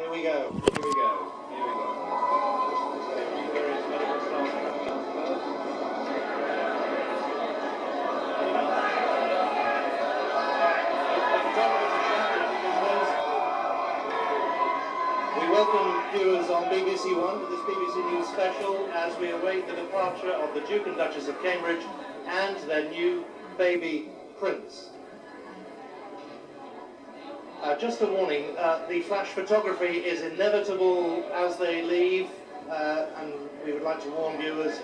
Here we go. Here we go. Here we go. We welcome viewers on BBC One to this BBC News special as we await the departure of the Duke and Duchess of Cambridge and their new baby prince. Just a warning, the flash photography is inevitable as they leave, and we would like to warn viewers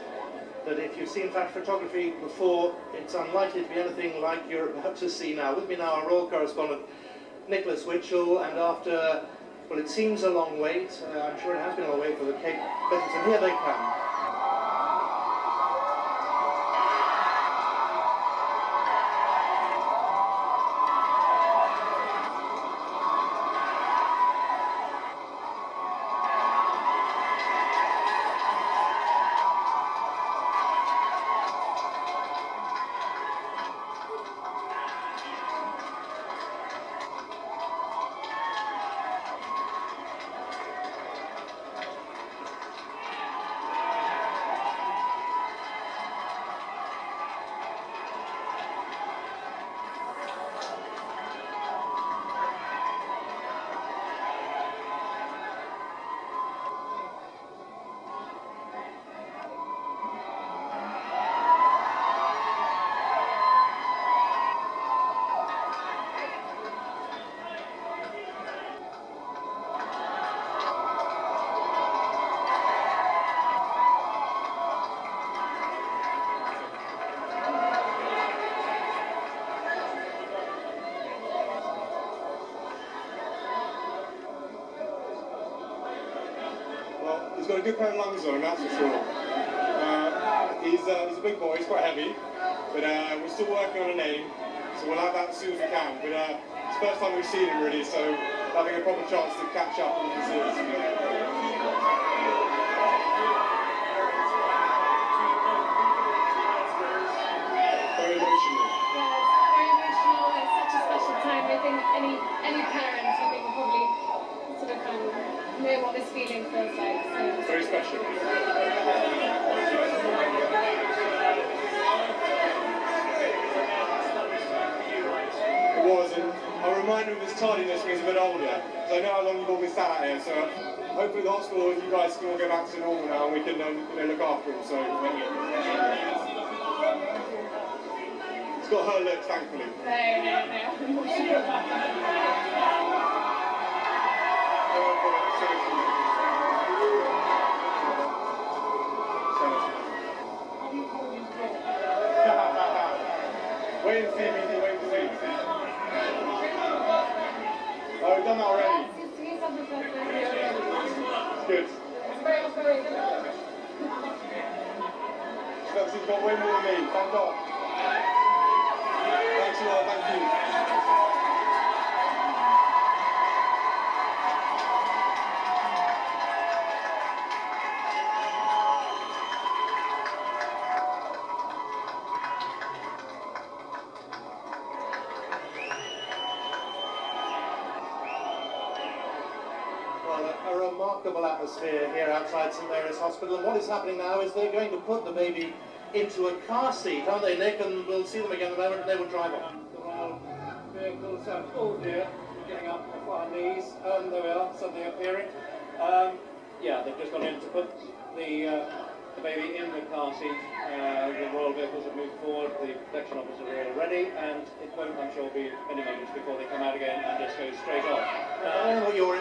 that if you've seen flash photography before, it's unlikely to be anything like you're about to see now. With me now, our royal correspondent, Nicholas Witchell, and after, well, it seems a long wait, I'm sure it has been a long wait for the Cape Bedlington. Here they come. He's got a good pair of lungs on him, that's for sure. He's a big boy, he's quite heavy, but we're still working on a name, so we'll have that as soon as we can. But it's the first time we've seen him really, so having a proper chance to catch up with his ears. Very emotional. Yeah, it's very emotional. It's such a special time. I think any parent, I think, will probably sort of know what this feeling feels like. So. Very special. It was, and I'll remind him of his tardiness when he's a bit older, because I know how long you've all been sat out here, so hopefully the hospital, you guys can all go back to normal now and we can look after him, so... He's got her looks, thankfully. Wait and see, Mindy, wait and see. Oh, we've done that already. It's good. She's got way more than me, thank God. Thanks a lot, thank you. A remarkable atmosphere here outside St Mary's Hospital, and what is happening now is they're going to put the baby into a car seat, aren't they, Nick? And we'll see them again in a moment and they will drive on. The royal vehicles, oh dear, getting up off our knees, and there we are, suddenly appearing. Yeah, they've just gone in to put the baby in the car seat. The royal vehicles have moved forward, the protection officers are all ready, and it won't, I'm sure, be many moments before they come out again and just go straight off. I don't know what your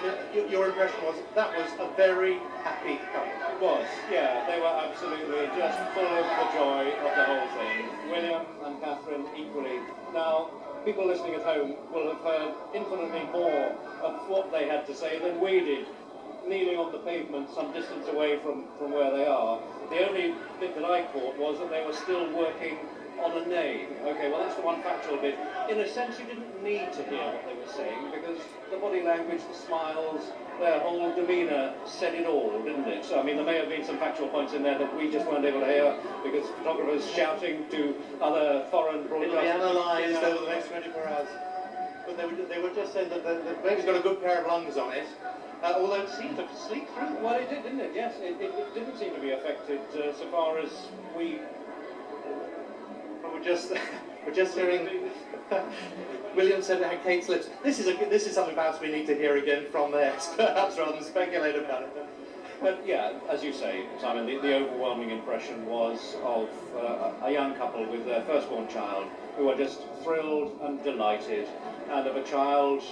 impression was. That was a very happy couple. It was, yeah, they were absolutely just full of the joy of the whole thing. William and Catherine equally. Now, people listening at home will have heard infinitely more of what they had to say than we did, kneeling on the pavement some distance away from where they are. The only bit that I caught was that they were still working on a name. Okay, well that's the one factual bit. In a sense, you didn't need to hear what they were saying because the body language, the smiles, their whole demeanour said it all, didn't it? So, I mean, there may have been some factual points in there that we just weren't able to hear because photographers shouting to other foreign broadcasters. It'll be analysed over the next 24 hours. But they were just saying that the baby's got a good pair of lungs on it. although it seemed to sleep through. Well, it did, didn't it? Yes, it didn't seem to be affected so far as we... But we're just hearing... William said to Kate's lips, this is something perhaps we need to hear again from the experts rather than speculate about it. But yeah, as you say, Simon, the overwhelming impression was of a young couple with their firstborn child who are just thrilled and delighted, and of a child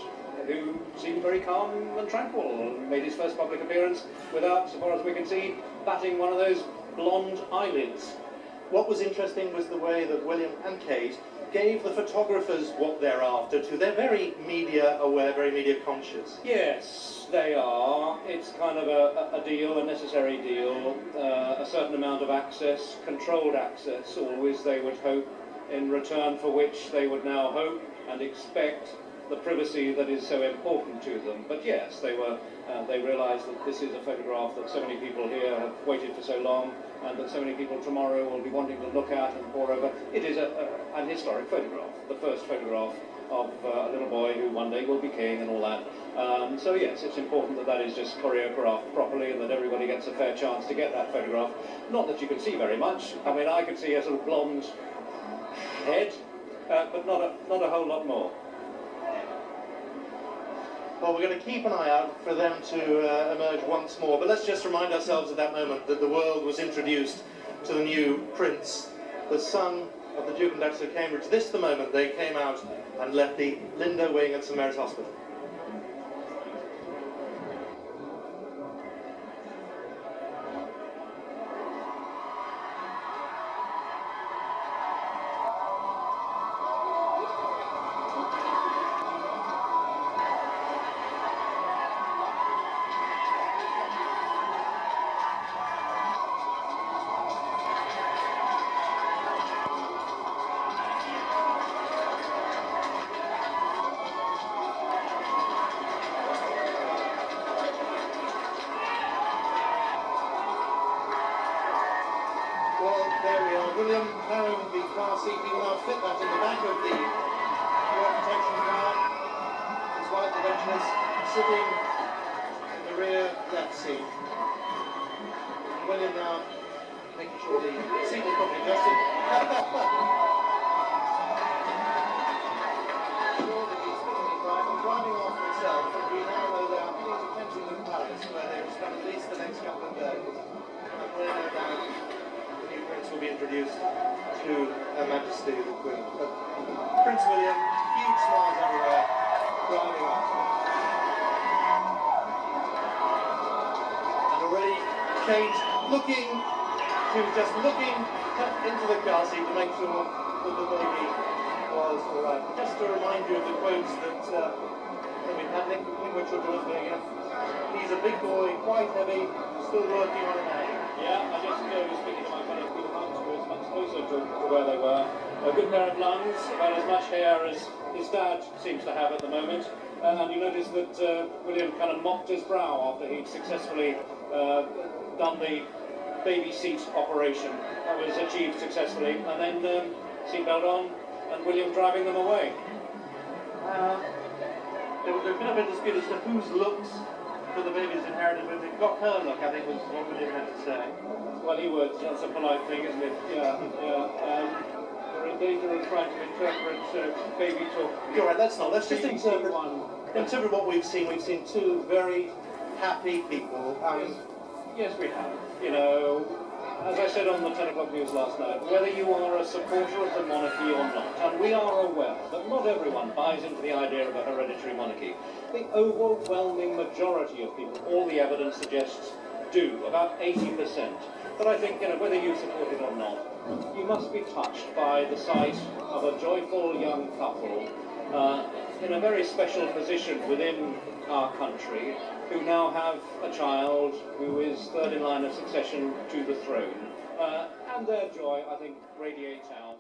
who seemed very calm and tranquil and made his first public appearance without, so far as we can see, batting one of those blonde eyelids. What was interesting was the way that William and Kate gave the photographers what they're after too. They're very media aware, very media conscious. Yes, they are. It's kind of a deal, a necessary deal, a certain amount of access, controlled access, always they would hope, in return for which they would now hope and expect the privacy that is so important to them. But yes, they realised that this is a photograph that so many people here have waited for so long, and that so many people tomorrow will be wanting to look at and pore over. It is an historic photograph, the first photograph of a little boy who one day will be king and all that. So yes, it's important that that is just choreographed properly and that everybody gets a fair chance to get that photograph. Not that you can see very much. I mean, I could see a sort of blonde head, but not a whole lot more. Well, we're going to keep an eye out for them to emerge once more, but let's just remind ourselves at that moment that the world was introduced to the new prince, the son of the Duke and Duchess of Cambridge. This the moment they came out and left the Lindo wing at St Mary's Hospital. William carrying the car seat, he will now fit that in the back of the protection car. His wife, the Duchess, sitting in the rear left seat. And William now making sure the seat is properly adjusted. Sure that he's fitting it right and driving off himself. And we now know they are heading to Kensington Palace, where they will spend at least the next couple of days. And where no doubt will be introduced to Her Majesty the Queen. But Prince William, huge smiles everywhere, driving off. And already Kate looking into the car seat to make sure that the baby was alright. Just to remind you of the quotes that we've had, Nick Mitchell doing here. He's a big boy, quite heavy, still working on an A. Yeah, I just was speaking to my colleague Peter Hunt, who was much closer to where they were. A good pair of lungs, about as much hair as his dad seems to have at the moment. And you notice that William kind of mopped his brow after he'd successfully done the baby seat operation. That was achieved successfully. And then seatbelt on, and William driving them away. There was a bit of a dispute as to whose looks for the baby's inherited, but it got her look, I think, was what William had to say. Well, he would. That's a polite thing, isn't it? Yeah. We're in danger of trying to interpret baby talk. You're right, let's not. Let's just interpret one. what we've seen. We've seen two very happy people. Yes, we have. You know, as I said on the 10 o'clock news last night, whether you are a supporter of the monarchy or not, and we are aware that not everyone buys into the idea of a hereditary monarchy, the overwhelming majority of people, all the evidence suggests, do, about 80%. But I think, you know, whether you support it or not, you must be touched by the sight of a joyful young couple in a very special position within our country, who now have a child who is third in line of succession to the throne. And their joy, I think, radiates out.